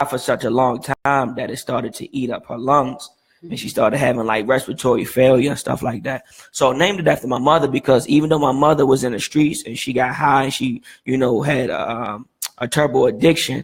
for such a long time that it started to eat up her lungs. And she started having like respiratory failure and stuff like that. So I named it after my mother because even though my mother was in the streets and she got high and she, had a turbo addiction,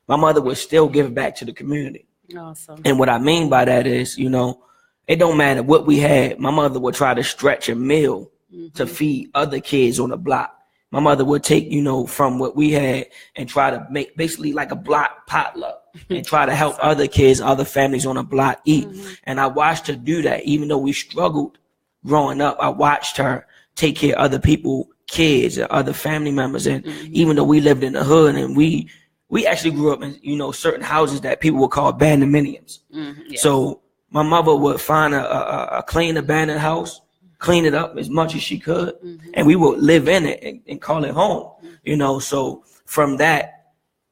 my mother would still give back to the community. Awesome. And what I mean by that is, it don't matter what we had. My mother would try to stretch a meal to feed other kids on the block. My mother would take, from what we had and try to make basically like a block potluck and try to help other kids, other families on the block eat. And I watched her do that. Even though we struggled growing up, I watched her take care of other people, kids, and other family members. And even though we lived in the hood and we actually grew up in, certain houses that people would call abandonments. Yes. So my mother would find a clean abandoned house, clean it up as much as she could, and we would live in it and call it home, So from that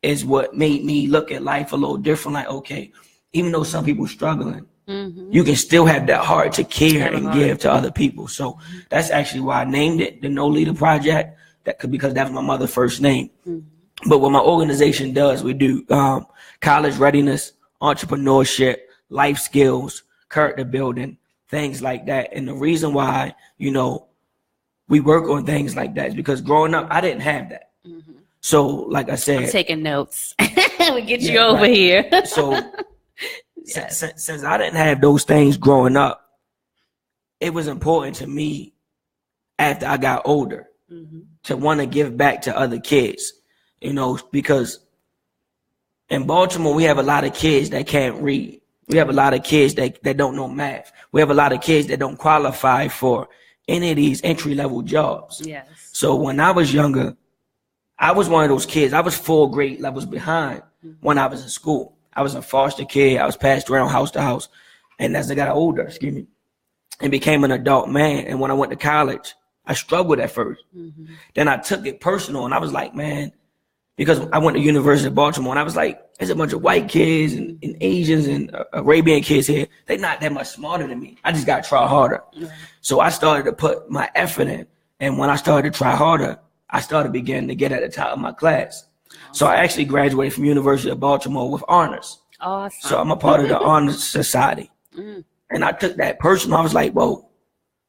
is what made me look at life a little different. Like, okay, even though some people struggling, you can still have that heart to care and give to other people. So that's actually why I named it the Nolita Project, because that was my mother's first name. But what my organization does, we do college readiness, entrepreneurship, life skills, character building, things like that. And the reason why, we work on things like that is because growing up, I didn't have that. So like I said, I'm taking notes. We get you over here. So since I didn't have those things growing up, it was important to me after I got older to want to give back to other kids, because in Baltimore, we have a lot of kids that can't read. We have a lot of kids that don't know math. We have a lot of kids that don't qualify for any of these entry-level jobs. Yes. So when I was younger, I was one of those kids. I was 4 grade levels behind when I was in school. I was a foster kid. I was passed around house to house. And as I got older, and became an adult man, and when I went to college, I struggled at first. Then I took it personal, and I was like, man, because I went to University of Baltimore, and I was like, there's a bunch of white kids and Asians and Arabian kids here. They're not that much smarter than me. I just got to try harder. So I started to put my effort in. And when I started to try harder, I started beginning to get at the top of my class. So I actually graduated from University of Baltimore with honors. Awesome. So I'm a part of the honors society. And I took that personal. I was like, whoa,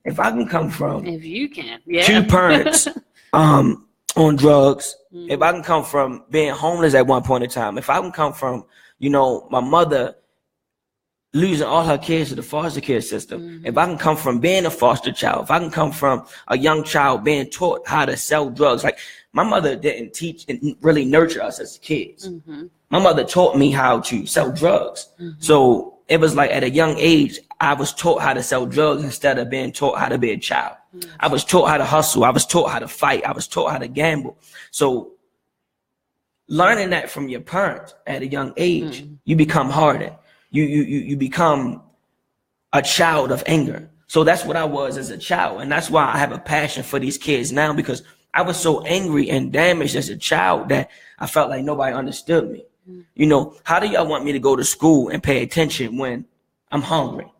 if I can come from if you can, 2 parents on drugs, if I can come from being homeless at one point in time, if I can come from, my mother losing all her kids to the foster care system, if I can come from being a foster child, if I can come from a young child being taught how to sell drugs, like my mother didn't teach and really nurture us as kids. My mother taught me how to sell drugs. So it was like at a young age, I was taught how to sell drugs instead of being taught how to be a child. I was taught how to hustle. I was taught how to fight. I was taught how to gamble. So learning that from your parents at a young age, you become hardened. You become a child of anger. So that's what I was as a child. And that's why I have a passion for these kids now, because I was so angry and damaged as a child that I felt like nobody understood me. How do y'all want me to go to school and pay attention when I'm hungry?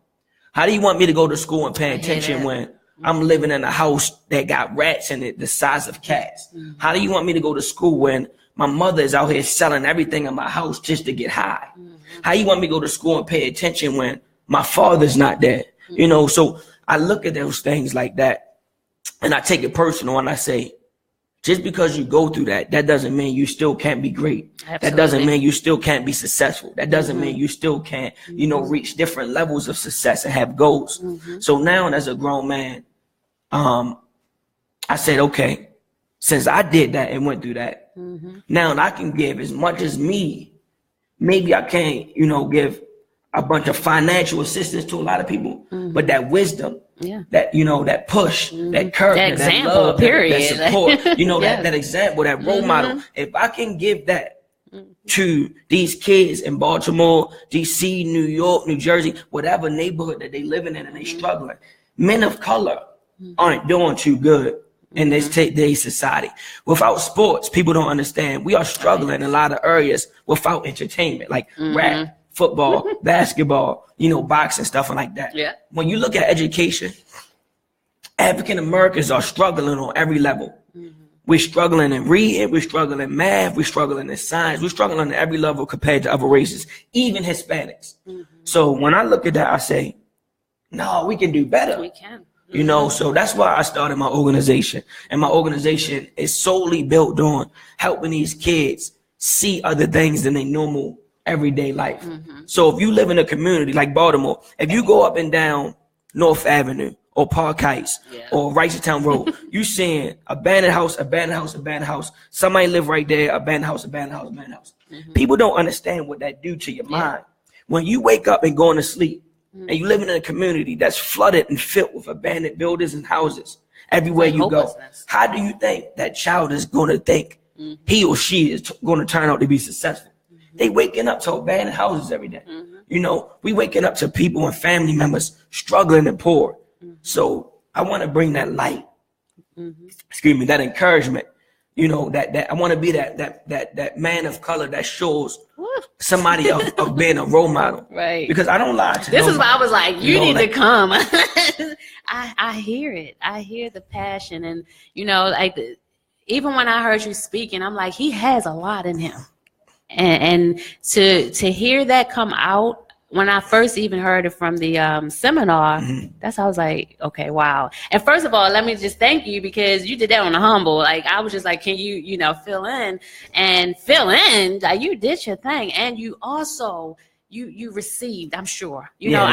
How do you want me to go to school and pay attention when I'm living in a house that got rats in it the size of cats? How do you want me to go to school when my mother is out here selling everything in my house just to get high? How you want me to go to school and pay attention when my father's not there? So I look at those things like that and I take it personal and I say, just because you go through that doesn't mean you still can't be great. Absolutely. That doesn't mean you still can't be successful. That doesn't mean you still can't, reach different levels of success and have goals. So now as a grown man, I said, okay, since I did that and went through that, now I can give as much as me. Maybe I can't, give a bunch of financial assistance to a lot of people, but that wisdom, that, that push, that courage, that example, that love, period. that support, that example, that role model. If I can give that to these kids in Baltimore, DC, New York, New Jersey, whatever neighborhood that they living in and they struggling, men of color aren't doing too good in this today's society. Without sports, people don't understand. We are struggling in a lot of areas without entertainment, like rap, football, basketball, boxing, stuff like that. When you look at education, African Americans are struggling on every level. We're struggling in reading, we're struggling in math, we're struggling in science, we're struggling at every level compared to other races, even Hispanics. So when I look at that, I say, no, we can do better. We can. You know, so that's why I started my organization. And my organization is solely built on helping these kids see other things than their normal everyday life. So if you live in a community like Baltimore, if you go up and down North Avenue or Park Heights or Wrightstown Road, you seeing abandoned house, abandoned house, abandoned house. Somebody live right there, abandoned house, abandoned house, abandoned house. People don't understand what that do to your mind. When you wake up and going to sleep, and you live in a community that's flooded and filled with abandoned buildings and houses everywhere you go, how do you think that child is going to think he or she is going to turn out to be successful? They waking up to abandoned houses every day. You know, we waking up to people and family members struggling and poor. So I want to bring that light, excuse me, that encouragement. You know, that I want to be that man of color that shows somebody of being a role model. Right. Because I don't lie to This nobody. is why I was like, you need like, to come. I hear it. I hear the passion. And, you know, like even when I heard you speaking, I'm like, he has a lot in him. And to hear that come out, when I first even heard it from the seminar, that's how I was like, okay, wow. And first of all, let me just thank you because you did that on the humble. Like, I was just like, can you, you know, fill in? Like, you did your thing. And you also, you received, I'm sure. You know,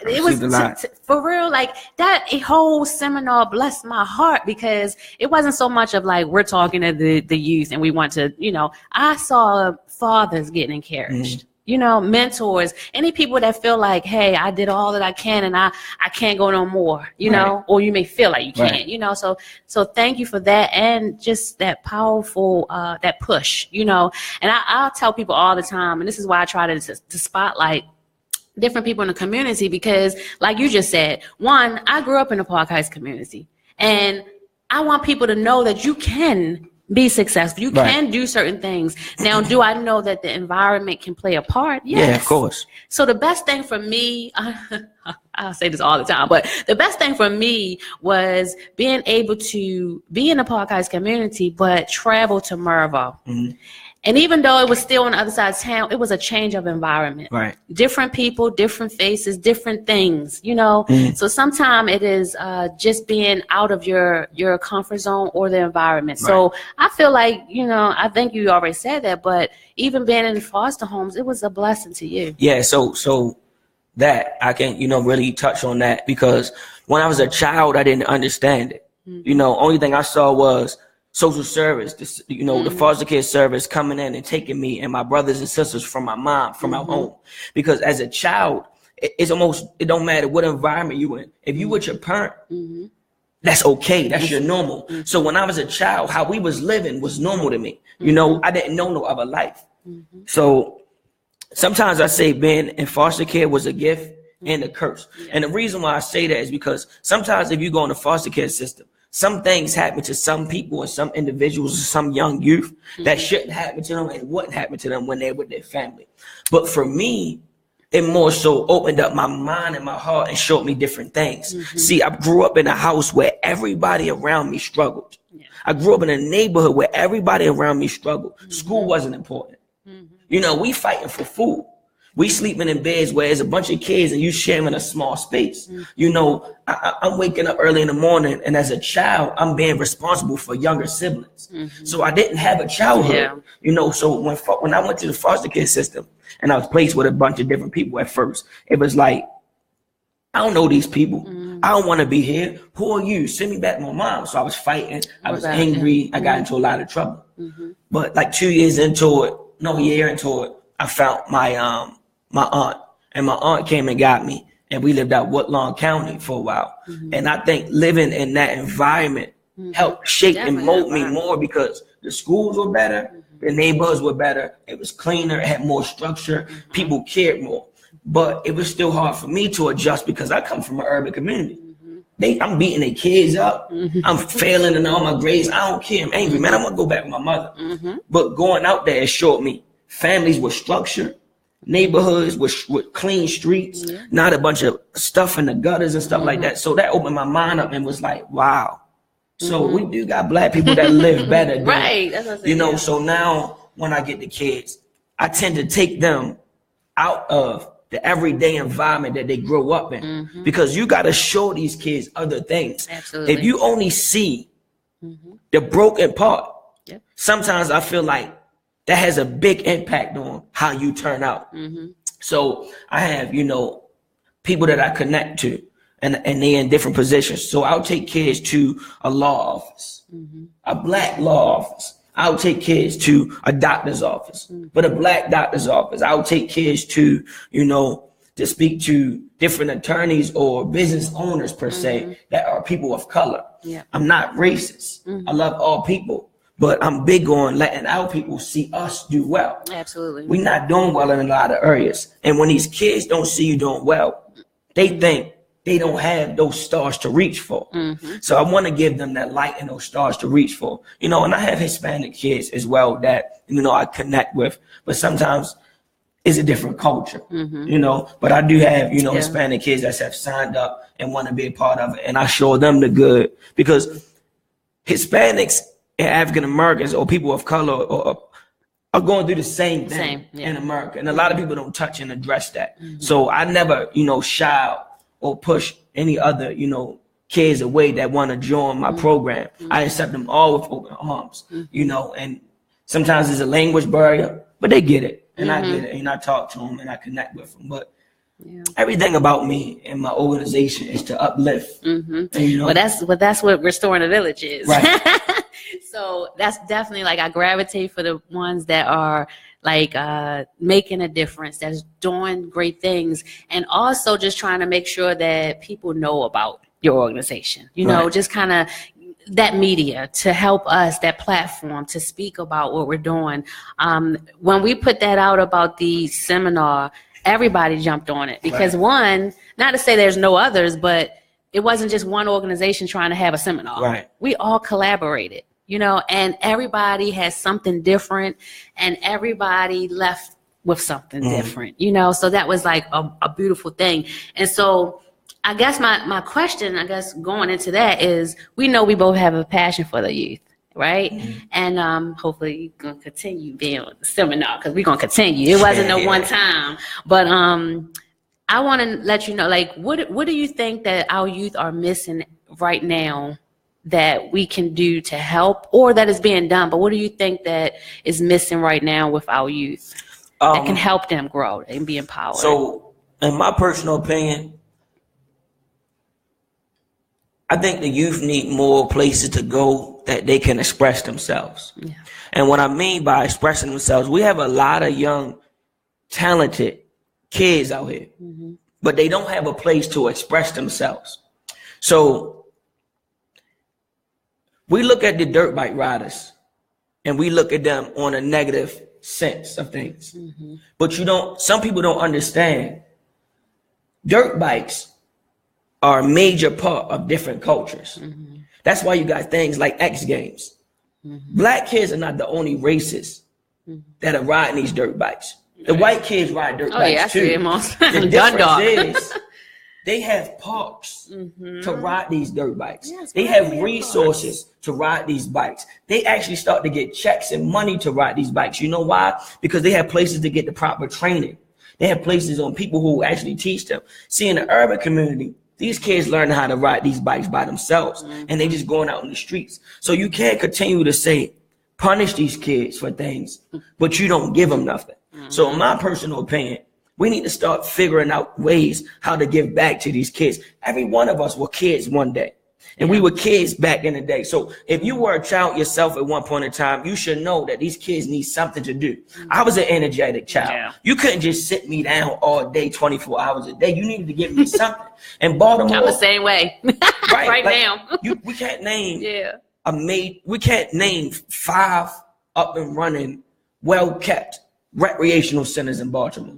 it was for real, like that whole seminar blessed my heart because it wasn't so much of like, we're talking to the youth and we want to, you know, I saw fathers getting encouraged. You know, mentors, any people that feel like, hey, I did all that I can and I can't go no more, you know, or you may feel like you can't, you know, so thank you for that. And just that powerful, that push, you know, and I'll tell people all the time, and this is why I try to spotlight different people in the community, because like you just said, one, I grew up in the Park Heights community and I want people to know that you can be successful. You can do certain things. Now, do I know that the environment can play a part? Yes. Yeah, of course. So the best thing for me, I'll say this all the time, but the best thing for me was being able to be in the Park Heights community, but travel to Mervo. And even though it was still on the other side of town, it was a change of environment. Right. Different people, different faces, different things, you know. So sometimes it is just being out of your comfort zone or the environment. So I feel like, you know, I think you already said that, but even being in foster homes, it was a blessing to you. Yeah, so that I can, you know, really touch on that because when I was a child, I didn't understand it. You know, only thing I saw was social service, you know, the foster care service coming in and taking me and my brothers and sisters from my mom, from our home. Because as a child, it's almost, it don't matter what environment you in. If you with your parent, that's okay. That's your normal. So when I was a child, how we was living was normal to me. You know, I didn't know no other life. So sometimes I say being in foster care was a gift and a curse. And the reason why I say that is because sometimes if you go in the foster care system, some things happen to some people and some individuals, some young youth that shouldn't happen to them and wouldn't happen to them when they're with their family. But for me, it more so opened up my mind and my heart and showed me different things. See, I grew up in a house where everybody around me struggled. I grew up in a neighborhood where everybody around me struggled. School wasn't important. You know, we fighting for food. We sleeping in beds where there's a bunch of kids and you sharing a small space. You know, I'm waking up early in the morning, and as a child, I'm being responsible for younger siblings. So I didn't have a childhood. You know, so when I went to the foster care system and I was placed with a bunch of different people at first, it was like, I don't know these people. I don't want to be here. Who are you? Send me back to my mom. So I was fighting. I was angry. I got into a lot of trouble. But like 2 years into it, no, a year into it, I found my aunt, and my aunt came and got me, and we lived out Woodlawn County for a while. And I think living in that environment helped shape and mold me more because the schools were better, the neighborhoods were better, it was cleaner, it had more structure, people cared more. But it was still hard for me to adjust because I come from an urban community. I'm beating their kids up. I'm failing in all my grades. I don't care. I'm angry, man. I want to go back with my mother. But going out there, it showed me families with structure, neighborhoods with clean streets, not a bunch of stuff in the gutters and stuff like that. So that opened my mind up and was like, wow, So we do got black people that live better. Right. That's what I'm saying, you know, yeah. so now when I get the kids, I tend to take them out of the everyday environment that they grow up in, because you got to show these kids other things. Absolutely. If you only see the broken part, Yep. sometimes I feel like that has a big impact on how you turn out. So I have, you know, people that I connect to, and they're in different positions. So I'll take kids to a law office, a black law office. I'll take kids to a doctor's office, but a black doctor's office. I'll take kids to, you know, to speak to different attorneys or business owners per se that are people of color. Yeah. I'm not racist. I love all people, but I'm big on letting our people see us do well. Absolutely. We're not doing well in a lot of areas. And when these kids don't see you doing well, they think they don't have those stars to reach for. So I want to give them that light and those stars to reach for. You know, and I have Hispanic kids as well that, you know, I connect with, but sometimes it's a different culture, you know, but I do have, you know, Hispanic kids that have signed up and want to be a part of it. And I show them the good, because Hispanics and African Americans or people of color are going through the same thing in America. And a lot of people don't touch and address that. So I never, you know, shy or push any other, you know, kids away that want to join my program. I accept them all with open arms, you know, and sometimes there's a language barrier, but they get it. And I get it. And I talk to them and I connect with them. But everything about me and my organization is to uplift. And, you know, that's what Restoring the Village is. Right. So that's definitely like I gravitate for the ones that are like making a difference, that's doing great things, and also just trying to make sure that people know about your organization. You know, just kind of that media to help us, that platform to speak about what we're doing. When we put that out about the seminar, everybody jumped on it because one, not to say there's no others, but it wasn't just one organization trying to have a seminar. Right. We all collaborated, you know, and everybody has something different and everybody left with something different, you know, so that was like a beautiful thing. And so I guess my question, I guess going into that is, we know we both have a passion for the youth, right? And hopefully you're going to continue being on the seminar, because we're going to continue. It wasn't no one time, but I want to let you know, like, what do you think that our youth are missing right now that we can do to help, or that is being done, but what do you think that is missing right now with our youth that can help them grow and be empowered? So in my personal opinion, I think the youth need more places to go that they can express themselves. Yeah. And what I mean by expressing themselves, we have a lot of young, talented kids out here, but they don't have a place to express themselves. So we look at the dirt bike riders and we look at them on a negative sense of things. But some people don't understand dirt bikes are a major part of different cultures. That's why you got things like X Games. Black kids are not the only races that are riding these dirt bikes. The white kids ride dirt bikes too. The difference is they have parks to ride these dirt bikes. Yes, they have resources to ride these bikes. They actually start to get checks and money to ride these bikes. You know why? Because they have places to get the proper training. They have places on people who actually teach them. See, in the urban community, these kids learn how to ride these bikes by themselves, and they just going out in the streets. So you can't continue to say, punish these kids for things, but you don't give them nothing. So in my personal opinion, we need to start figuring out ways how to give back to these kids. Every one of us were kids one day, and we were kids back in the day. So if you were a child yourself at one point in time, you should know that these kids need something to do. I was an energetic child. Yeah. You couldn't just sit me down all day, 24 hours a day. You needed to give me something. And Baltimore, I'm the same way right now. We can't name we can't name 5 up and running, well kept recreational centers in Baltimore.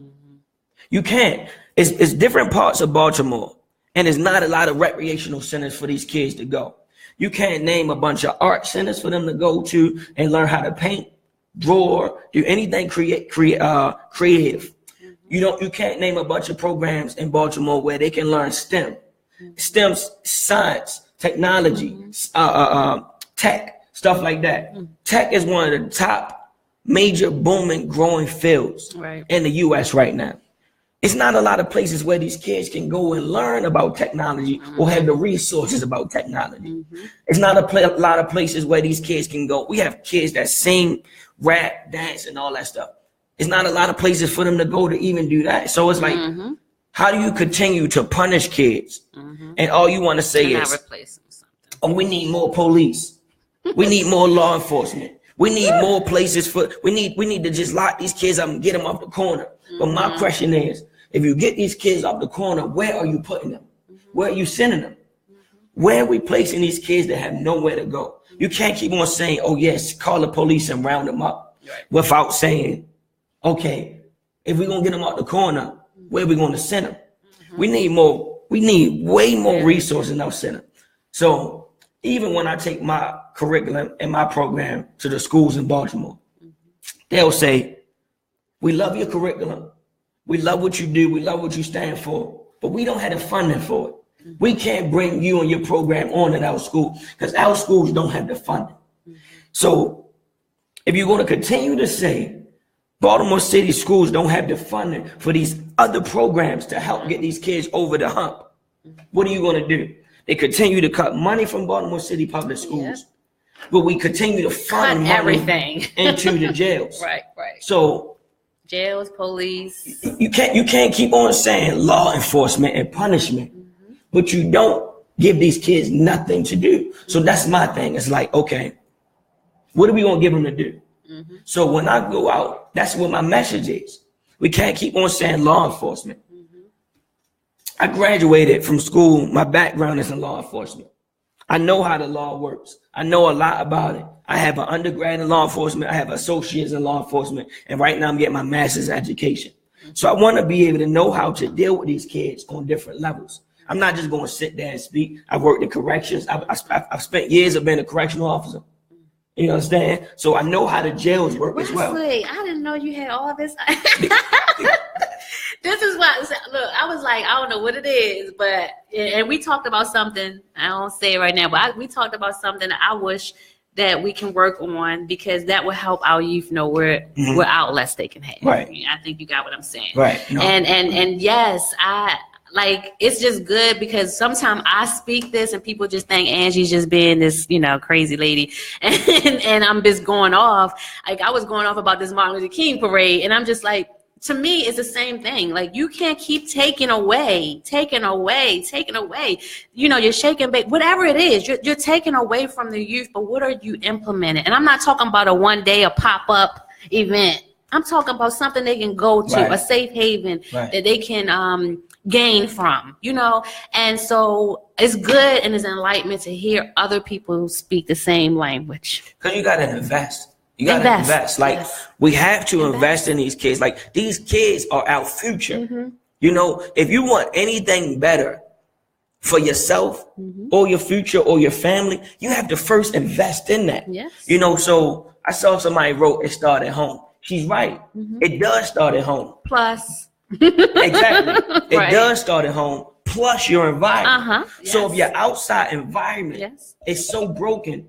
You can't. It's different parts of Baltimore, and there's not a lot of recreational centers for these kids to go. You can't name a bunch of art centers for them to go to and learn how to paint, draw, do anything creative. You can't name a bunch of programs in Baltimore where they can learn STEM, science, technology, tech, stuff like that. Tech is one of the top major booming growing fields in the U.S. right now. It's not a lot of places where these kids can go and learn about technology or have the resources about technology. It's not a lot of places where these kids can go. We have kids that sing, rap, dance, and all that stuff. It's not a lot of places for them to go to even do that. So it's like, how do you continue to punish kids? And all you want to say is, oh, we need more police. We need more law enforcement. We need more places for, we need to just lock these kids up and get them off the corner. But my question is, if you get these kids off the corner, where are you putting them? Where are you sending them? Where are we placing these kids that have nowhere to go? You can't keep on saying, oh yes, call the police and round them up without saying, okay, if we're going to get them out the corner, where are we going to send them? We need way more resources in our center. So even when I take my curriculum and my program to the schools in Baltimore, they'll say, we love your curriculum. We love what you do. We love what you stand for, but we don't have the funding for it. We can't bring you and your program on at our school because our schools don't have the funding. So if you're going to continue to say Baltimore City schools don't have the funding for these other programs to help get these kids over the hump, what are you going to do? They continue to cut money from Baltimore City public schools, but we continue to fund everything into the jails. Right. So jails, police. You can't keep on saying law enforcement and punishment, but you don't give these kids nothing to do. So that's my thing. It's like, okay, what are we going to give them to do? So when I go out, that's what my message is. We can't keep on saying law enforcement. I graduated from school. My background is in law enforcement. I know how the law works. I know a lot about it. I have an undergrad in law enforcement. I have associates in law enforcement. And right now I'm getting my master's education. So I want to be able to know how to deal with these kids on different levels. I'm not just going to sit there and speak. I've worked in corrections. I've spent years of being a correctional officer. You understand? So I know how the jails work as well. Wesley, I didn't know you had all this. This is what, look, I was like, I don't know what it is, but, and we talked about something, I don't say it right now, but we talked about something that I wish that we can work on because that will help our youth know what outlets they can have. Right. I think you got what I'm saying. Right. No. And yes, like, it's just good because sometimes I speak this and people just think Angie's just being this, crazy lady. And I'm just going off. Like, I was going off about this Martin Luther King parade. And I'm just like, to me, it's the same thing. Like, you can't keep taking away. You're shaking, whatever it is, you're taking away from the youth. But what are you implementing? And I'm not talking about a one day, a pop-up event. I'm talking about something they can go to, a safe haven that they can gain from, and so it's good and it's enlightenment to hear other people speak the same language. Because you got to invest. You got to invest. Like, we have to invest in these kids. Like, these kids are our future. If you want anything better for yourself or your future or your family, you have to first invest in that. Yes. So I saw somebody wrote, it started at home. She's right. It does start at home. Plus. Exactly. It does start at home, plus your environment. So if your outside environment is so broken,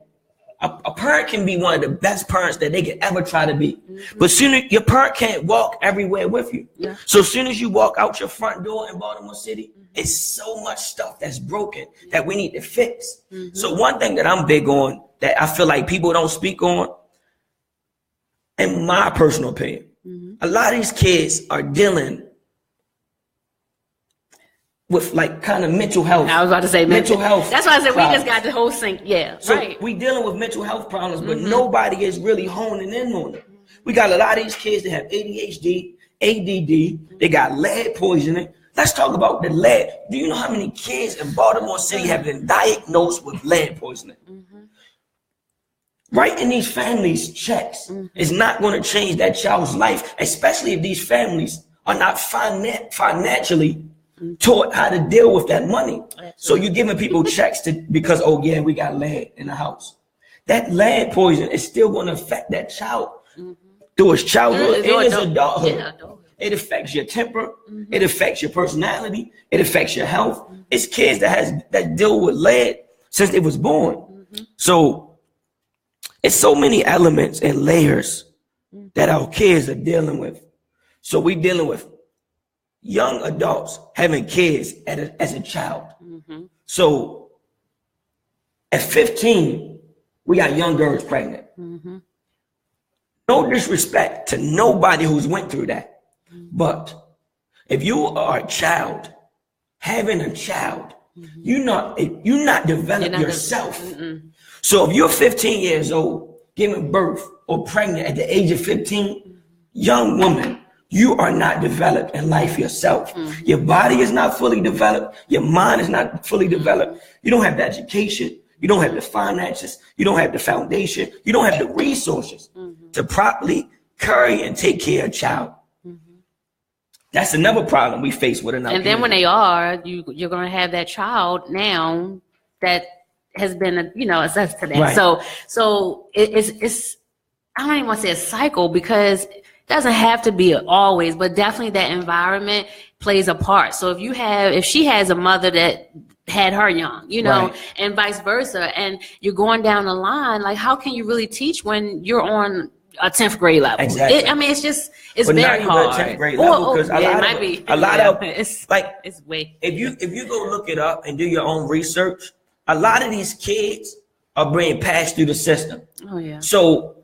a parent can be one of the best parents that they could ever try to be. But your parent can't walk everywhere with you. So as soon as you walk out your front door in Baltimore City, it's so much stuff that's broken that we need to fix. So one thing that I'm big on that I feel like people don't speak on, in my personal opinion, a lot of these kids are dealing with like kind of mental health. I was about to say mental health. That's why I said problems. we just got the whole thing. Yeah. So we dealing with mental health problems, but nobody is really honing in on it. We got a lot of these kids that have ADHD, ADD. They got lead poisoning. Let's talk about the lead. Do you know how many kids in Baltimore City have been diagnosed with lead poisoning? Writing these families checks is not going to change that child's life, especially if these families are not financially taught how to deal with that money. So you're giving people checks because, oh yeah, we got lead in the house. That lead poison is still going to affect that child through his childhood and his adulthood. It affects your temper. It affects your personality. It affects your health. It's kids that deal with lead since they was born. So it's so many elements and layers that our kids are dealing with. So we dealing with young adults having kids as a child. So at 15, we got young girls pregnant. No disrespect to nobody who's went through that. But if you are a child, having a child, you're not developing yourself. So if you're 15 years old, giving birth or pregnant at the age of 15, young woman, you are not developed in life yourself. Your body is not fully developed. Your mind is not fully developed. You don't have the education. You don't have the finances. You don't have the foundation. You don't have the resources to properly carry and take care of a child. That's another problem we face with another. And then when they are, you're going to have that child now that has been, assessed to that. Right. So it's I don't even want to say a cycle, because it doesn't have to be always, but definitely that environment plays a part. So if she has a mother that had her young, right, and vice versa, and you're going down the line, like, how can you really teach when you're on a 10th grade level? Exactly. It's very hard. 10th grade level, because it's way. If you go look it up and do your own research, a lot of these kids are being passed through the system. Oh yeah. So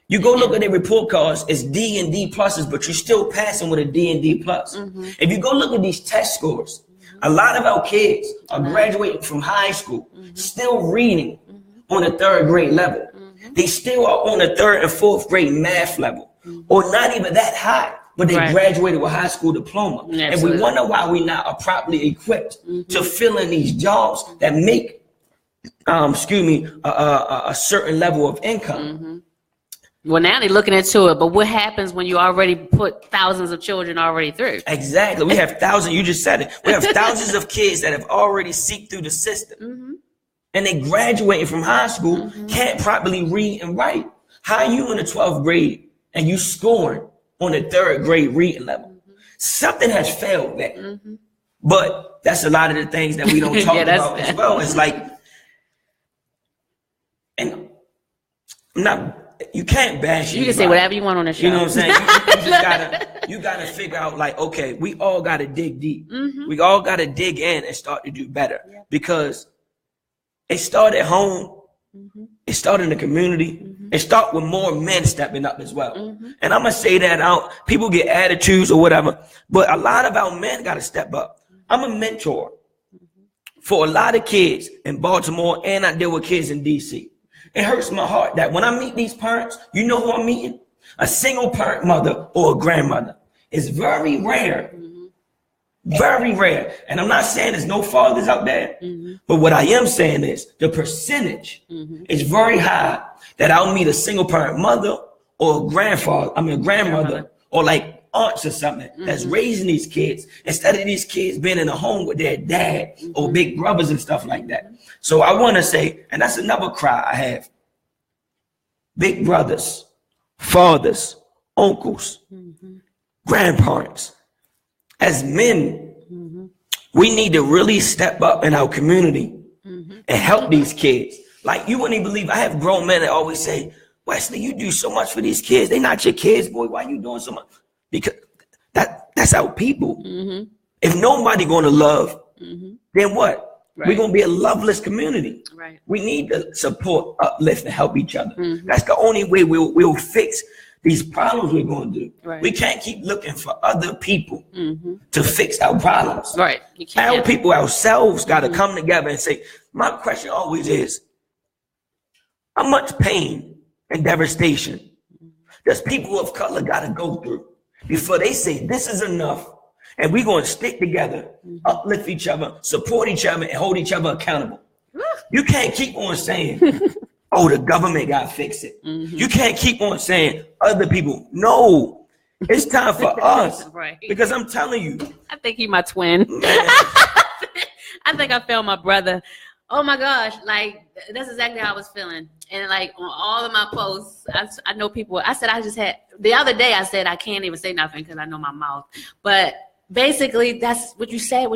you go look at their report cards, it's D and D pluses, but you're still passing with a D and D plus. If you go look at these test scores, a lot of our kids are graduating from high school, still reading on the 3rd grade level. They still are on the 3rd and 4th grade math level, or not even that high, but they graduated with high school diploma. Absolutely. And we wonder why we not are properly equipped to fill in these jobs that make, a certain level of income. Well, now they're looking into it, but what happens when you already put thousands of children already through? Exactly. We have thousands, you just said it. We have thousands of kids that have already seeped through the system. And they graduating from high school, can't properly read and write. How are you in the 12th grade and you scoring on the 3rd grade reading level? Something has failed there. But that's a lot of the things that we don't talk about as well. It's like, and you can't bash you can say whatever you want on the show. You know what I'm saying? You gotta figure out, like, okay, we all gotta dig deep. We all gotta dig in and start to do better, because it started at home. It started in the community. It started with more men stepping up as well. And I'm gonna say that out. People get attitudes or whatever, but a lot of our men gotta step up. I'm a mentor for a lot of kids in Baltimore, and I deal with kids in DC. It hurts my heart that when I meet these parents, you know who I'm meeting? A single parent mother or a grandmother. It's very rare. Very rare. And I'm not saying there's no fathers out there, but what I am saying is the percentage is very high that I'll meet a single parent mother or a grandmother, or like aunts or something that's raising these kids, instead of these kids being in a home with their dad or big brothers and stuff like that. So I want to say, and that's another cry I have, big brothers, fathers, uncles, grandparents, as men, we need to really step up in our community and help these kids. Like, you wouldn't even believe, I have grown men that always say, Wesley, you do so much for these kids. They're not your kids, boy. Why you doing so much? Because that's our people. If nobody going to love, then what? We're going to be a loveless community. We need to support, uplift, and help each other. That's the only way we'll fix these problems we're going to do. We can't keep looking for other people to fix our problems. You can't. Our people ourselves got to come together and say, my question always is, how much pain and devastation does people of color got to go through before they say this is enough and we're going to stick together, uplift each other, support each other, and hold each other accountable? You can't keep on saying, oh, the government got to fix it. You can't keep on saying other people. No, it's time for us. Because I'm telling you. I think he's my twin. I think I felt my brother. Oh my gosh, like, that's exactly how I was feeling. And like, on all of my posts, I know people, the other day I said I can't even say nothing because I know my mouth. But basically, that's what you said.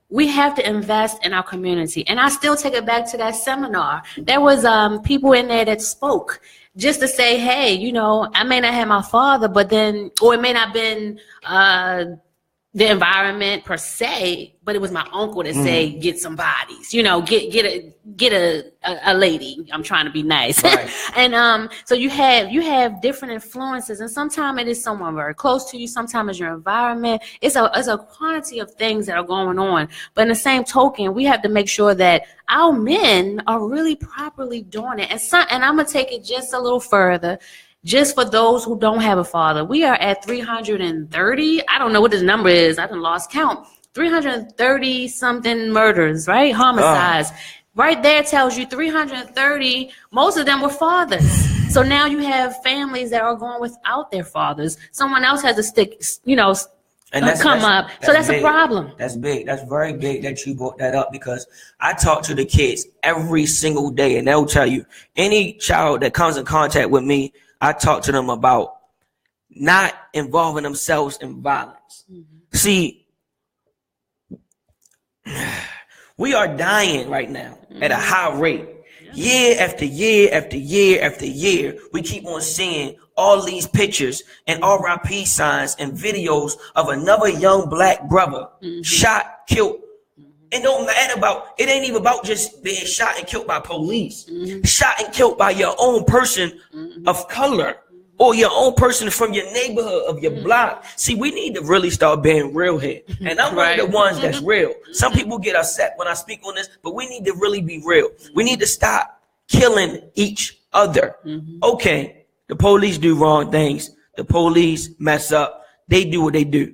we have to invest in our community. And I still take it back to that seminar. There was people in there that spoke just to say, hey, you know, I may not have my father, but then, or it may not have been the environment per se, but it was my uncle that say, get some bodies, you know, get a lady. I'm trying to be nice. Right. And so you have different influences, and sometimes it is someone very close to you, sometimes it's your environment. It's a quantity of things that are going on. But in the same token, we have to make sure that our men are really properly doing it. And I'm gonna take it just a little further. Just for those who don't have a father, we are at 330. I don't know what this number is. I done lost count. 330 something murders, right? Homicides. Right there tells you 330. Most of them were fathers. So now you have families that are going without their fathers. Someone else has to stick, you know, come up. So that's a problem. That's big. That's very big that you brought that up, because I talk to the kids every single day, and they'll tell you, any child that comes in contact with me, I talk to them about not involving themselves in violence. See, we are dying right now at a high rate. Year after year after year after year, we keep on seeing all these pictures and RIP signs and videos of another young black brother shot, killed. It don't matter it ain't even about just being shot and killed by police. Shot and killed by your own person of color, or your own person from your neighborhood, of your block. See, we need to really start being real here. And I'm one of the ones that's real. Some people get upset when I speak on this, but we need to really be real. We need to stop killing each other. Okay, the police do wrong things. The police mess up. They do what they do.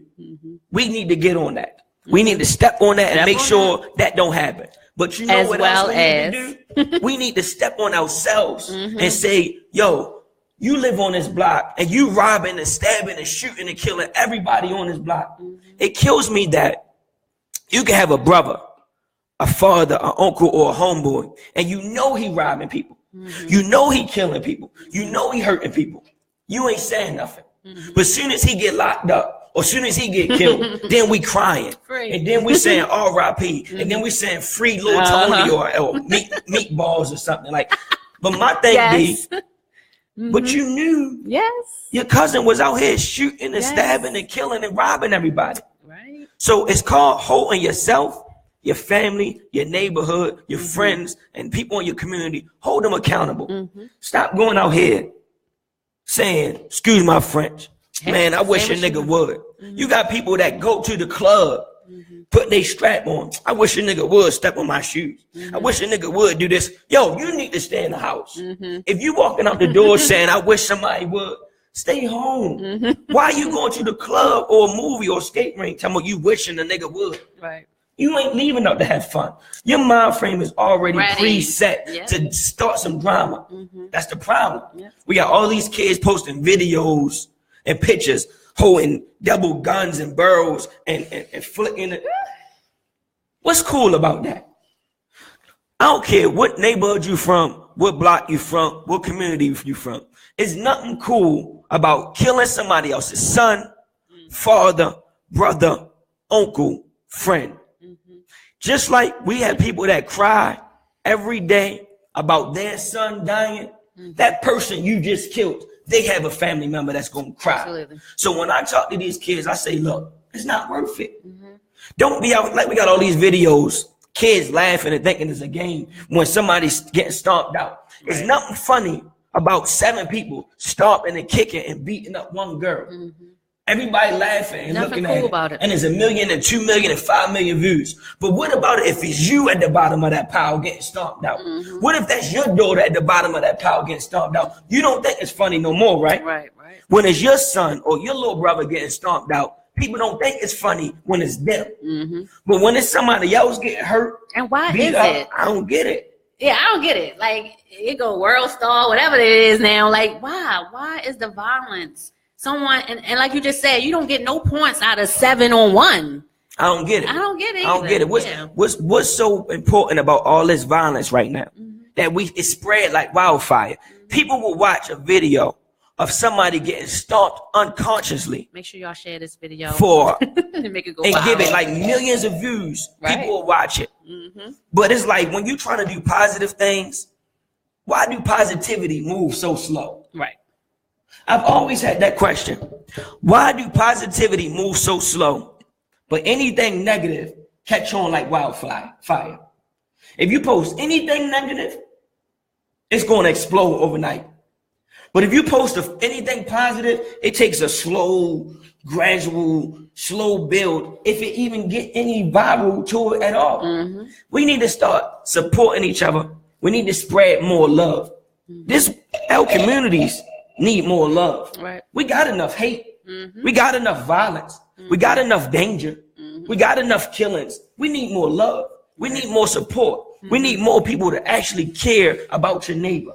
We need to get on that. We need to step on that and make sure that don't happen. But you know what else we need to do? We need to step on ourselves and say, yo, you live on this block and you robbing and stabbing and shooting and killing everybody on this block. It kills me that you can have a brother, a father, an uncle, or a homeboy, and you know he robbing people. You know he killing people. You know he hurting people. You ain't saying nothing. But soon as he get locked up, or soon as he get killed, then we crying. And then we saying R.I.P. And then we saying free Lil Tony or meatballs or something. Like, but my thing but you knew your cousin was out here shooting and stabbing and killing and robbing everybody. Right. So it's called holding yourself, your family, your neighborhood, your friends, and people in your community. Hold them accountable. Stop going out here saying, excuse my French, man, I wish a nigga would. You got people that go to the club, putting their strap on. I wish a nigga would step on my shoes. I wish a nigga would do this. Yo, you need to stay in the house. If you walking out the door saying, I wish somebody would, stay home. Why are you going to the club or a movie or skate rink telling me you wishing a nigga would? Right. You ain't leaving out to have fun. Your mind frame is already preset to start some drama. That's the problem. We got all these kids posting videos and pictures holding double guns and barrels and flicking it. What's cool about that? I don't care what neighborhood you from, what block you from, what community you from. It's nothing cool about killing somebody else's son, father, brother, uncle, friend. Just like we have people that cry every day about their son dying, that person you just killed, they have a family member that's going to cry. Absolutely. So when I talk to these kids, I say, look, it's not worth it. Don't be out like we got all these videos, kids laughing and thinking it's a game when somebody's getting stomped out. It's nothing funny about 7 people stomping and kicking and beating up one girl. Everybody laughing and looking at it. And there's 1 million and 2 million and 5 million views. But what about it if it's you at the bottom of that pile getting stomped out? What if that's your daughter at the bottom of that pile getting stomped out? You don't think it's funny no more, right? Right. When it's your son or your little brother getting stomped out, people don't think it's funny when it's them. But when it's somebody else getting hurt, and why is it? I don't get it. Yeah, I don't get it. Like, it go world star, whatever it is now. Like, why? Why is the violence? Someone, and like you just said, you don't get no points out of 7 on 1. I don't get it. I don't get it. I don't get it. What's so important about all this violence right now? That it's spread like wildfire. People will watch a video of somebody getting stomped unconsciously. Make sure y'all share this video For make it go and viral. give it like millions of views. Right. People will watch it. But it's like when you're trying to do positive things, why do positivity move so slow? Right. I've always had that question. Why do positivity move so slow, but anything negative catch on like wildfire? If you post anything negative, it's going to explode overnight. But if you post anything positive, it takes a slow, gradual, slow build, if it even get any viral to it at all. We need to start supporting each other. We need to spread more love. Our communities need more love. Right. We got enough hate. We got enough violence. We got enough danger. We got enough killings. We need more love. We need more support. We need more people to actually care about your neighbor.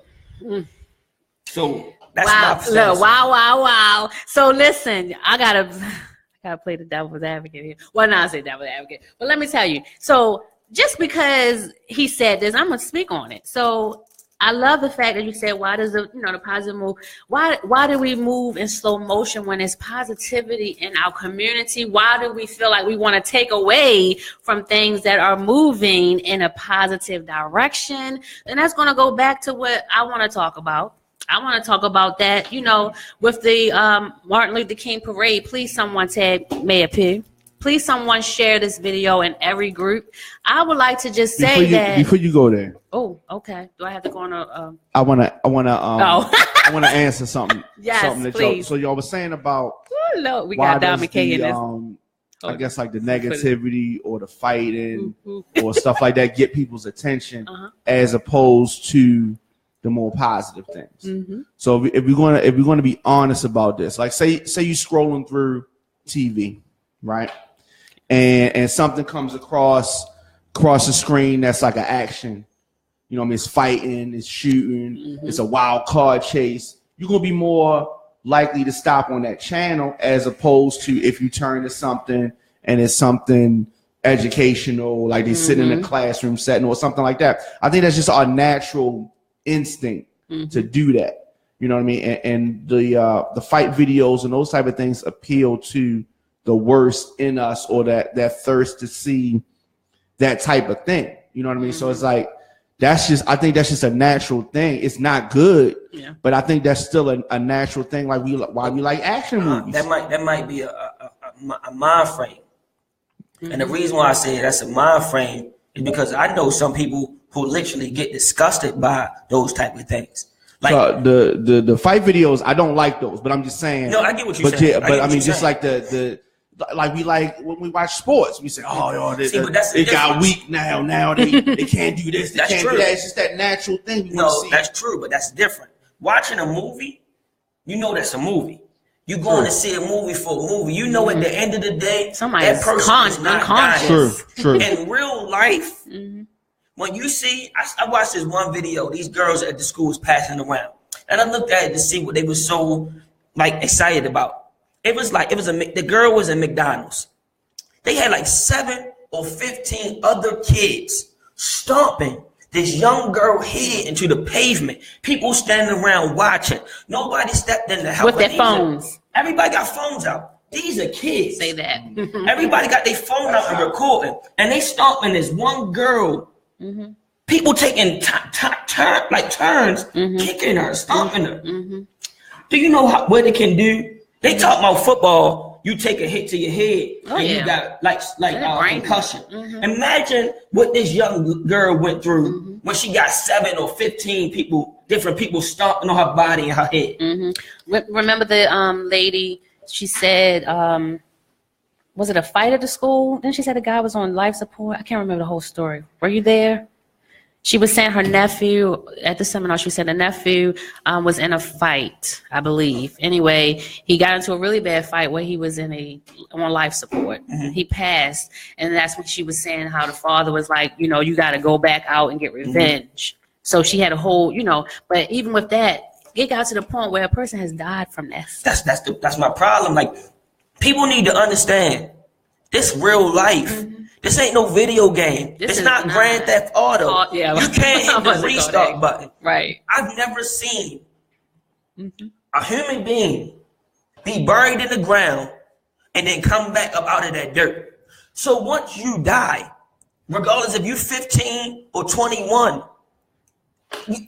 So that's my perception. Look, wow. So listen, I gotta play the devil's advocate here. Well, not say devil's advocate, but let me tell you. So just because he said this, I'm gonna speak on it. So I love the fact that you said, why does the positive move? Why do we move in slow motion when there's positivity in our community? Why do we feel like we want to take away from things that are moving in a positive direction? And that's going to go back to what I want to talk about. I want to talk about that, with the Martin Luther King parade. Please, someone tag Mayor P. Please, someone share this video in every group. I would like to just say before you go there. Oh, okay. Do I have to go on a? I wanna I wanna answer something. Yes, something that please. Y'all was saying about. Oh, Lord, we got Diamond K in this. I guess like the negativity or the fighting or stuff like that get people's attention as opposed to the more positive things. So if we're gonna be honest about this, like say you scrolling through TV, right, and something comes across the screen that's like an action, it's fighting, it's shooting, it's a wild card chase. You're gonna be more likely to stop on that channel as opposed to if you turn to something and it's something educational, like they sit in a classroom setting or something like that. I think that's just our natural instinct to do that. You know what I mean? And the fight videos and those type of things appeal to the worst in us or that thirst to see that type of thing. You know what I mean? So it's like I think that's just a natural thing. It's not good, but I think that's still a natural thing. Like why we like action movies. That might be a mind frame. And the reason why I say that's a mind frame is because I know some people who literally get disgusted by those type of things. Like the fight videos, I don't like those, but I'm just saying. No, I get what you're saying. Yeah, but I mean, just like the like we like when we watch sports, we say, they got weak now. Now they can't do this. They can't do that. It's just that natural thing. That's true, but that's different. Watching a movie, that's a movie. You're going to see a movie for a movie. At the end of the day, that person is not dying. True. In real life, when you see, I watched this one video. These girls at the school was passing around, and I looked at it to see what they were so excited about. The girl was in McDonald's. They had 7 or 15 other kids stomping this young girl head into the pavement. People standing around watching. Nobody stepped in to help with their phones. Everybody got phones out. These are kids. Say that. Everybody got their phone out and recording, and they stomping this one girl. People taking turns, kicking her, stomping her. Do you know what they can do? They talk about football. You take a hit to your head, you got concussion. Imagine what this young girl went through when she got 7 or 15 different people stomping on her body and her head. Remember the lady? She said, was it a fight at the school? Then she said the guy was on life support. I can't remember the whole story. Were you there? She was saying her nephew at the seminar. She said the nephew was in a fight, I believe. Anyway, he got into a really bad fight where he was on life support. He passed, and that's when she was saying how the father was like, you got to go back out and get revenge. So she had a whole, But even with that, it got to the point where a person has died from this. That's my problem. People need to understand this real life. This ain't no video game. It's not Grand Theft Auto. You can't hit the restart button. Right. I've never seen a human being be buried in the ground and then come back up out of that dirt. So once you die, regardless if you're 15 or 21,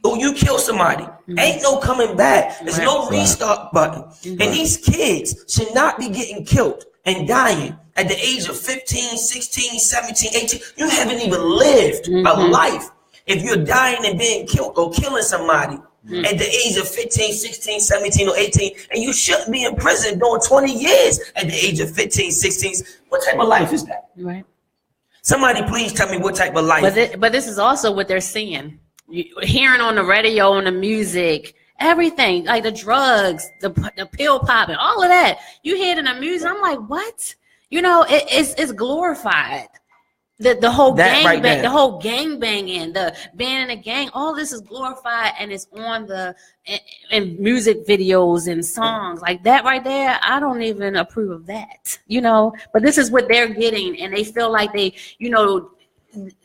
or you kill somebody, ain't no coming back. There's no restart button. And these kids should not be getting killed and dying at the age of 15, 16, 17, 18. You haven't even lived a life if you're dying and being killed or killing somebody at the age of 15, 16, 17, or 18. And you shouldn't be in prison doing 20 years at the age of 15, 16. What type of life is that? Right. Somebody please tell me what type of life. But this is also what they're seeing. Hearing on the radio, on the music, everything, like the drugs, the pill popping, all of that. You hear it in the music. I'm like, what? You know, it's glorified. The whole gang bang, the whole gang banging, the being in a gang, all this is glorified, and it's on in music videos and songs like that right there. I don't even approve of that, you know. But this is what they're getting, and they feel like they, you know,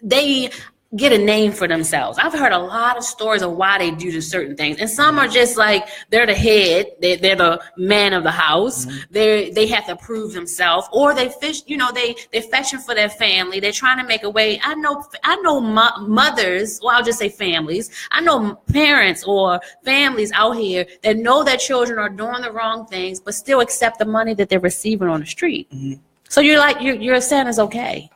they get a name for themselves. I've heard a lot of stories of why they do certain things, and some are just like they're the head, they're the man of the house. They have to prove themselves, or they fish. You know, they're fetching for their family. They're trying to make a way. I know mothers, or I'll just say families. I know parents or families out here that know their children are doing the wrong things, but still accept the money that they're receiving on the street. So you're like you're saying it's okay,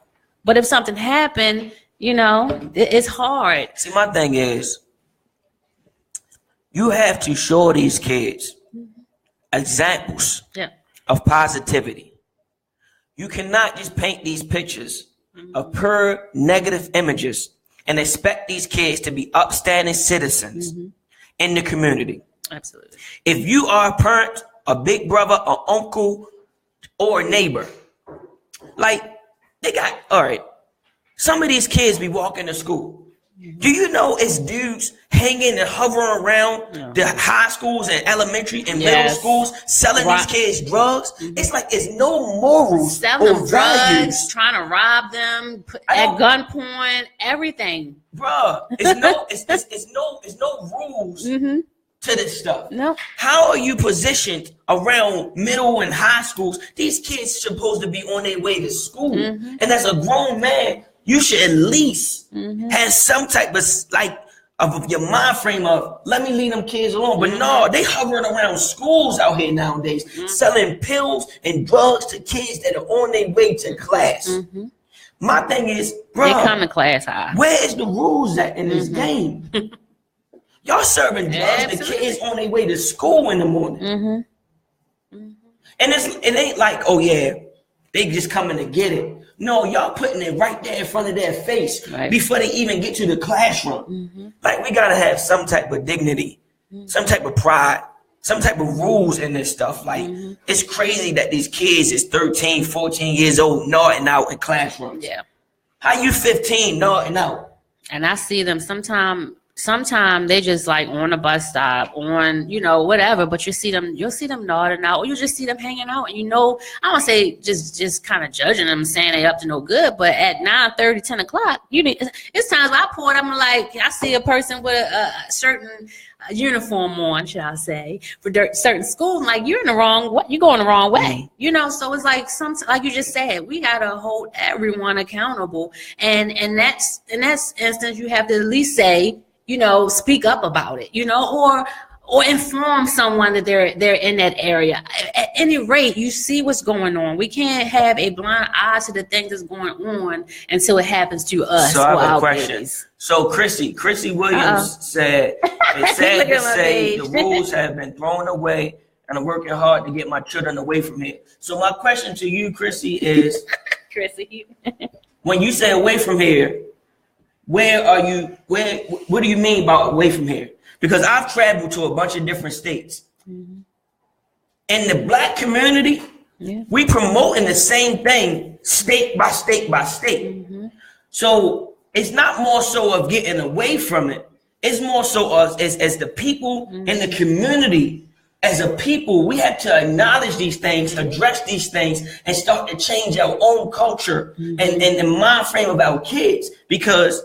but if something happened, you know, it's hard. See, my thing is, you have to show these kids examples of positivity. You cannot just paint these pictures of pure negative images and expect these kids to be upstanding citizens in the community. Absolutely. If you are a parent, a big brother, an uncle, or a neighbor, like they got, all right, some of these kids be walking to school. Do you know it's dudes hanging and hovering around the high schools and elementary and middle schools selling these kids drugs? It's like it's no morals selling or values. Drugs, trying to rob them at gunpoint, everything. Bruh, it's no rules to this stuff. No. How are you positioned around middle and high schools? These kids supposed to be on their way to school. And as a grown man, you should at least have some type of of your mind frame of let me leave them kids alone. But no, they hovering around schools out here nowadays, selling pills and drugs to kids that are on their way to class. My thing is, bro, they come to class high. Where is the rules at in this game? Y'all serving drugs to kids on their way to school in the morning. And it ain't like, oh yeah, they just coming to get it. No, y'all putting it right there in front of their face before they even get to the classroom. Like, we gotta have some type of dignity, some type of pride, some type of rules in this stuff. Like, it's crazy that these kids is 13, 14 years old, nodding out in classrooms. Yeah. How you 15 nodding out? And I see them sometimes they just like on a bus stop, on, you know, whatever, but you'll see them nodding out, or you just see them hanging out, and you know, I don't say just kind of judging them, saying they up to no good, but at 9:30, 10 o'clock, it's times where I pull it, I'm like, I see a person with a certain uniform on, shall I say, for certain schools, like you're going the wrong way, you know. So it's like like you just said, we gotta hold everyone accountable, and in that instance, you have to at least say, you know, speak up about it, you know, or inform someone that they're in that area. At any rate, you see what's going on. We can't have a blind eye to the things that's going on until it happens to us. So I have a question. Babies. So Chrissy Williams said, it's sad to say the rules have been thrown away, and I'm working hard to get my children away from here. So my question to you, Chrissy, is, when you say away from here, what do you mean by away from here? Because I've traveled to a bunch of different states. In the Black community, we promoting the same thing state by state by state. So it's not more so of getting away from it. It's more so as the people in the community, as a people, we have to acknowledge these things, address these things, and start to change our own culture and the mind frame of our kids. Because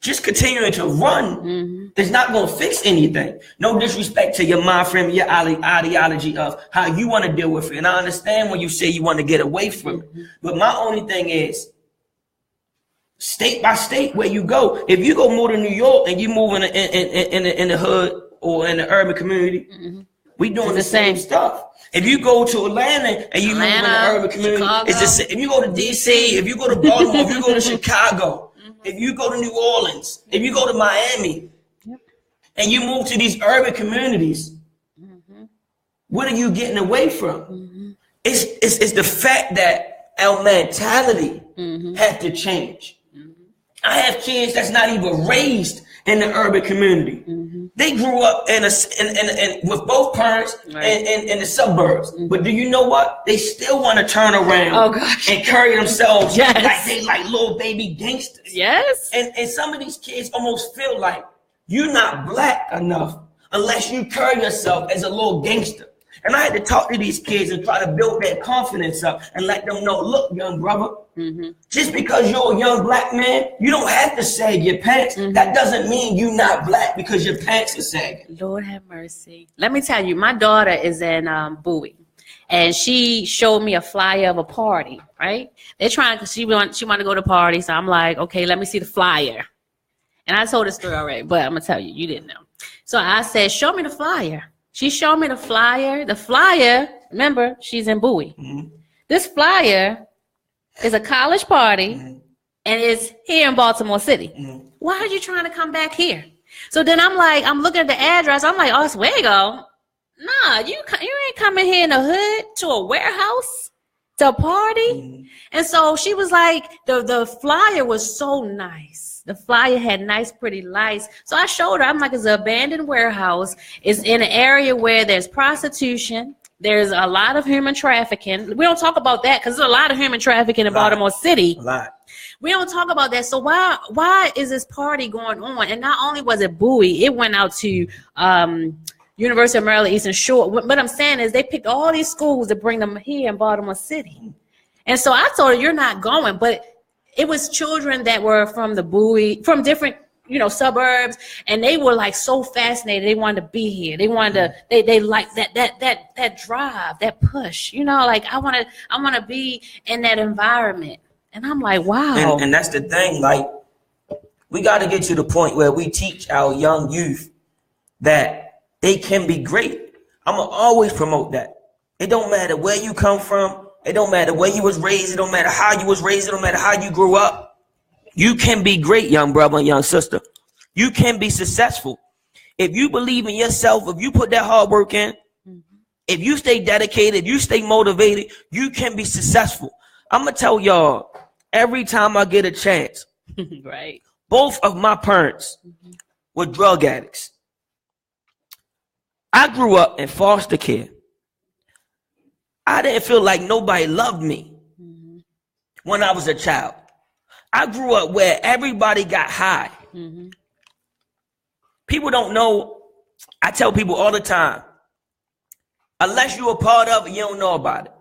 just continuing to run is not going to fix anything. No disrespect to your mind frame, your ideology of how you want to deal with it. And I understand when you say you want to get away from it. But my only thing is, state by state where you go. If you go move to New York and you move in the hood or in the urban community, we doing the same stuff. If you go to Atlanta and you move in the urban community, Chicago. It's the same. If you go to DC, if you go to Baltimore, if you go to Chicago, if you go to New Orleans, if you go to Miami, and you move to these urban communities, what are you getting away from? It's the fact that our mentality had to change. I have kids that's not even raised in the urban community. They grew up in with both parents in the suburbs. But do you know what? They still want to turn around and carry themselves like they like little baby gangsters. Yes. And some of these kids almost feel like you're not black enough unless you carry yourself as a little gangster. And I had to talk to these kids and try to build their confidence up and let them know, look, young brother, just because you're a young black man, you don't have to sag your pants. That doesn't mean you're not black because your pants are sagging. Lord have mercy. Let me tell you, my daughter is in Bowie, and she showed me a flyer of a party, right? They're trying, because she want to go to a party. So I'm like, okay, let me see the flyer. And I told the story already, but I'm going to tell you, you didn't know. So I said, show me the flyer. She showed me the flyer. The flyer, remember, she's in Bowie. This flyer is a college party, and it's here in Baltimore City. Why are you trying to come back here? So then I'm looking at the address. I'm like, Oswego? Nah, you ain't coming here in the hood to a warehouse to a party. And so she was like, the flyer was so nice. The flyer had nice, pretty lights. So I showed her. I'm like, it's an abandoned warehouse. It's in an area where there's prostitution. There's a lot of human trafficking. We don't talk about that because there's a lot of human trafficking in Baltimore City. A lot. We don't talk about that. So why is this party going on? And not only was it Bowie, it went out to University of Maryland Eastern Shore. What I'm saying is they picked all these schools to bring them here in Baltimore City. And so I told her, you're not going. But it was children that were from the Bowie, from different, suburbs, and they were like so fascinated. They wanted to be here. They wanted to. They like that drive, that push. Like I want to be in that environment. And I'm like, wow. And that's the thing. Like, we got to get to the point where we teach our young youth that they can be great. I'm gonna always promote that. It don't matter where you come from. It don't matter where you was raised. It don't matter how you was raised. It don't matter how you grew up. You can be great, young brother and young sister. You can be successful. If you believe in yourself, if you put that hard work in, if you stay dedicated, if you stay motivated, you can be successful. I'm going to tell y'all, every time I get a chance, right? Both of my parents were drug addicts. I grew up in foster care. I didn't feel like nobody loved me when I was a child. I grew up where everybody got high. People don't know. I tell people all the time, unless you're a part of it, you don't know about it.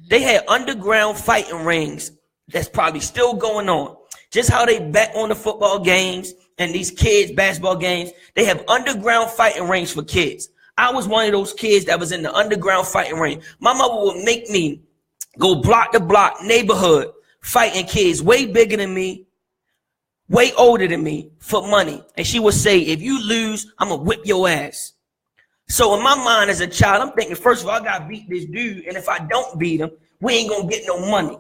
They had underground fighting rings that's probably still going on. Just how they bet on the football games and these kids' basketball games, they have underground fighting rings for kids. I was one of those kids that was in the underground fighting ring. My mother would make me go block to block, neighborhood, fighting kids way bigger than me, way older than me for money. And she would say, if you lose, I'm going to whip your ass. So in my mind as a child, I'm thinking, first of all, I got to beat this dude. And if I don't beat him, we ain't going to get no money.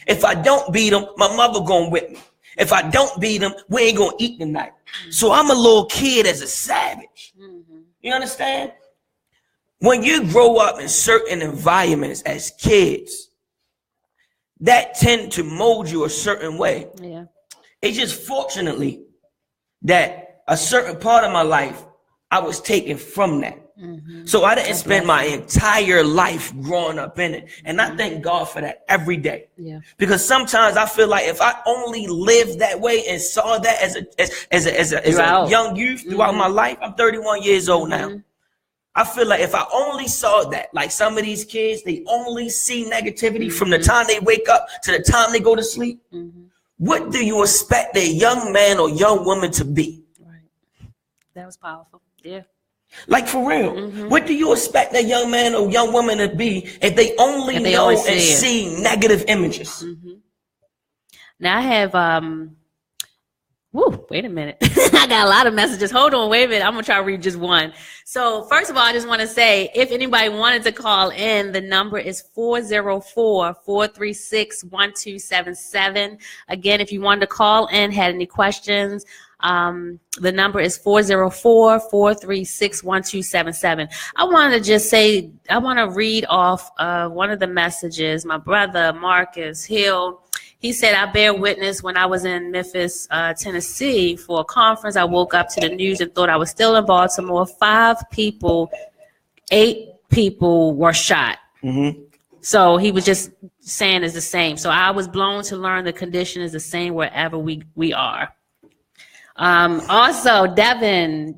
If I don't beat him, my mother going to whip me. If I don't beat him, we ain't going to eat tonight. So I'm a little kid as a savage. You understand? When you grow up in certain environments as kids, that tend to mold you a certain way. Yeah. It's just fortunately that a certain part of my life, I was taken from that. So I didn't spend my entire life growing up in it. And I thank God for that every day. Yeah. Because sometimes I feel like if I only lived that way and saw that as a young youth throughout my life, I'm 31 years old now. I feel like if I only saw that, like some of these kids, they only see negativity from the time they wake up to the time they go to sleep. what do you expect a young man or young woman to be? Right. That was powerful. Yeah. Like for real, what do you expect a young man or young woman to be if they only know and see negative images? Now I have wait a minute. I got a lot of messages. Hold on, wait a minute. I'm gonna try to read just one. So first of all, I just want to say, if anybody wanted to call in, the number is 404-436-1277. Again, if you wanted to call in, had any questions, the number is 404-436-1277. I want to just say, I want to read off one of the messages. My brother, Marcus Hill, he said, I bear witness when I was in Memphis, Tennessee for a conference. I woke up to the news and thought I was still in Baltimore. 8 people were shot. So he was just saying it's the same. So I was blown to learn the condition is the same wherever we are. Also, Devin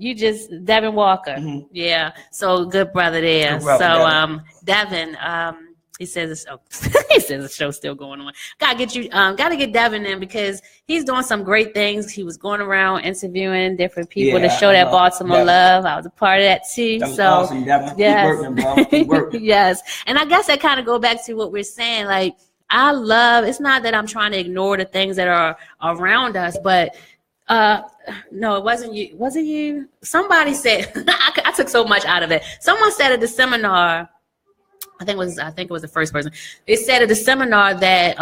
Walker. Yeah. So good brother there. Good brother, Devin, he says the show's still going on. Gotta get Devin in because he's doing some great things. He was going around interviewing different people to show that Baltimore love. I was a part of that too. That was awesome, Devin. Yes. Keep working, bro. Keep working. Yes. And I guess that kind of go back to what we're saying. Like, it's not that I'm trying to ignore the things that are around us, but no, it wasn't you. Was it you? Somebody said, I took so much out of it. Someone said at the seminar, I think it was the first person. It said at the seminar that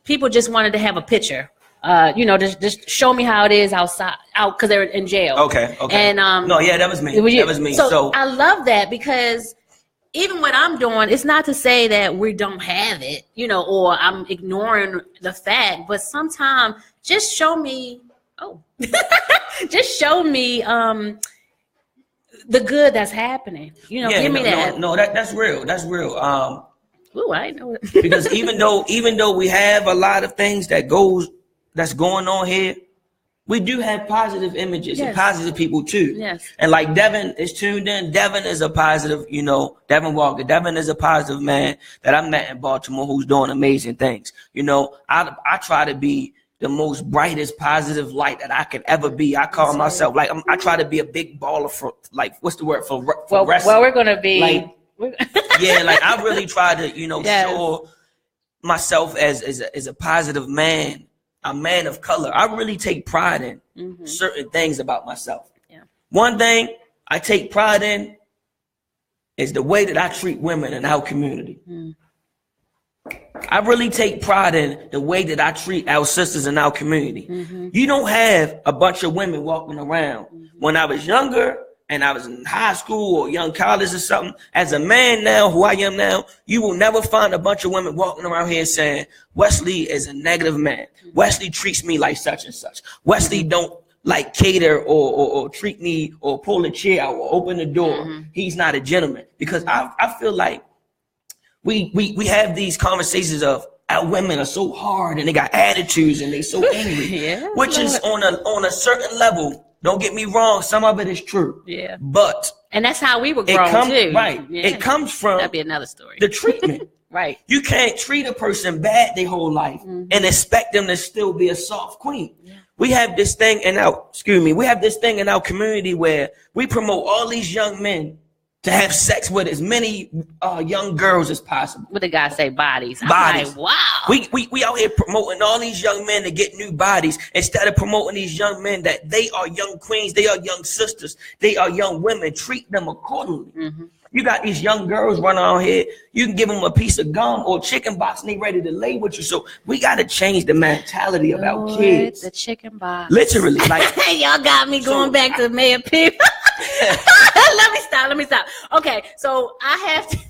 people just wanted to have a picture. Just show me how it is out because they're in jail. Okay. And that was me. That was me. So I love that because even what I'm doing, it's not to say that we don't have it, or I'm ignoring the fact, but sometimes just show me. Just show me the good that's happening. Give me that. No, that's real. That's real. I know it. Because even though we have a lot of things that's going on here, we do have positive images and positive people too. Yes. And like Devin is tuned in. Devin is a positive, Devin Walker. Devin is a positive man that I met in Baltimore who's doing amazing things. I try to be the most brightest positive light that I could ever be. I call myself I try to be a big baller for what's the word for wrestling? Well, we're gonna be I really try to show myself as a positive man, a man of color. I really take pride in certain things about myself. Yeah. One thing I take pride in is the way that I treat women in our community. I really take pride in the way that I treat our sisters in our community. You don't have a bunch of women walking around. When I was younger and I was in high school or young college or something, as a man now, who I am now, you will never find a bunch of women walking around here saying, Wesley is a negative man. Wesley treats me like such and such. Wesley don't cater or treat me or pull a chair out or open the door. He's not a gentleman. Because I feel like we have these conversations of our women are so hard and they got attitudes and they so angry, which is on a certain level. Don't get me wrong, some of it is true. Yeah, and that's how we were grown too. Right, it comes from that'd be another story. The treatment, right? You can't treat a person bad their whole life and expect them to still be a soft queen. Yeah. We have this thing in our community where we promote all these young men to have sex with as many young girls as possible. What the guy say? Bodies. I'm like, wow. We out here promoting all these young men to get new bodies instead of promoting these young men that they are young queens, they are young sisters, they are young women. Treat them accordingly. You got these young girls running on here. You can give them a piece of gum or chicken box and they ready to lay with you. So we got to change the mentality of our kids. The chicken box. Literally. Y'all got me going back to Mayor Pip. Let me stop. Okay, so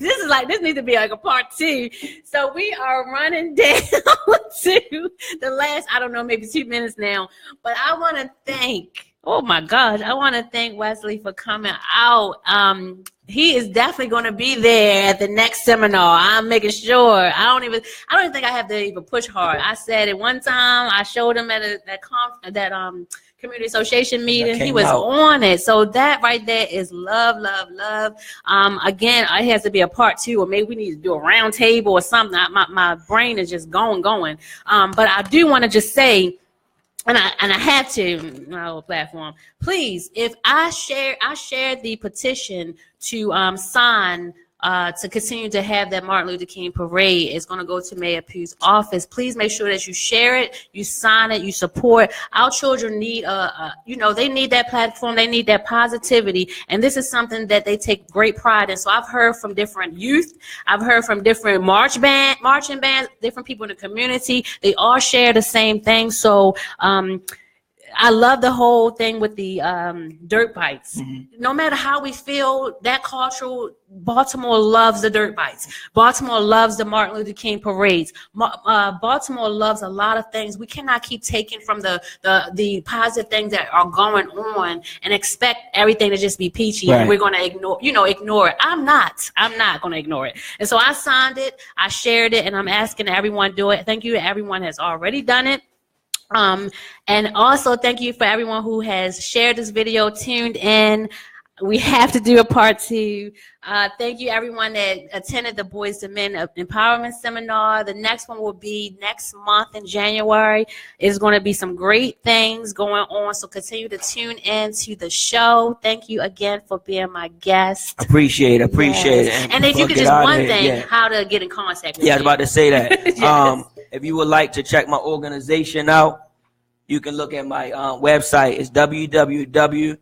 this needs to be like a part 2. So we are running down to the last, maybe 2 minutes now. But I want to thank Oh my gosh, I want to thank Wesley for coming out. He is definitely going to be there at the next seminar. I'm making sure. I don't even think I have to even push hard. I said it one time. I showed him at that community association meeting. He was on it. So that right there is love, love, love. Again, it has to be a part 2, or maybe we need to do a round table or something. My brain is just going. But I do want to just say, and I had to, my whole platform, please, if I shared the petition to sign to continue to have that Martin Luther King parade. Is going to go to Mayor Pugh's office. Please make sure that you share it, you sign it, you support. Our children need they need that platform, they need that positivity, and this is something that they take great pride in. So I've heard from different youth, I've heard from different marching bands, different people in the community. They all share the same thing. So I love the whole thing with the dirt bikes. Mm-hmm. No matter how we feel, that cultural, Baltimore loves the dirt bikes. Baltimore loves the Martin Luther King parades. Baltimore loves a lot of things. We cannot keep taking from the positive things that are going on and expect everything to just be peachy, right, and we're going to ignore it. I'm not going to ignore it. And so I signed it, I shared it, and I'm asking everyone to do it. Thank you to everyone has already done it. And also thank you for everyone who has shared this video, tuned in. We have to do a part 2. Thank you everyone that attended the Boys to Men Empowerment Seminar. The next one will be next month in January. There's going to be some great things going on, so continue to tune in to the show. Thank you again for being my guest. Appreciate it. And if you could just one thing, how to get in contact with me. I was about to say that. Yes. If you would like to check my organization out, you can look at my website. It's www.dear,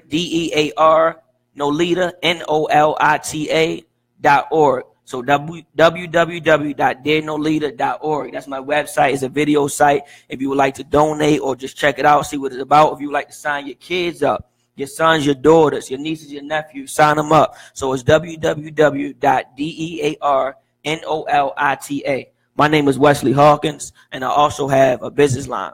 DEAR, Nolita, NOLITA.org. So www.dearnolita.org. That's my website. It's a video site. If you would like to donate or just check it out, see what it's about. If you would like to sign your kids up, your sons, your daughters, your nieces, your nephews, sign them up. So it's www.dearnolita. My name is Wesley Hawkins, and I also have a business line,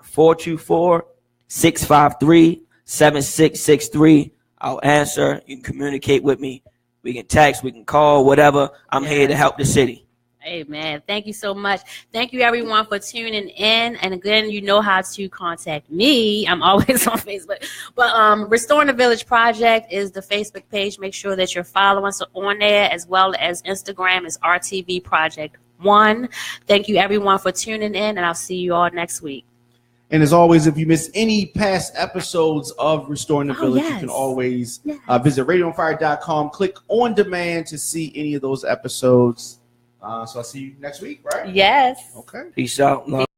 424-653-7663. I'll answer. You can communicate with me. We can text, we can call, whatever. I'm here to help the city. Amen. Thank you so much. Thank you, everyone, for tuning in. And again, you know how to contact me. I'm always on Facebook. But Restoring the Village Project is the Facebook page. Make sure that you're following us on there, as well as Instagram is RTV Project 1. Thank you, everyone, for tuning in, and I'll see you all next week. And as always, if you miss any past episodes of Restoring the Village, you can always visit radioonfire.com, click on demand to see any of those episodes. So I'll see you next week, right? Yes. Okay. Peace out. Love.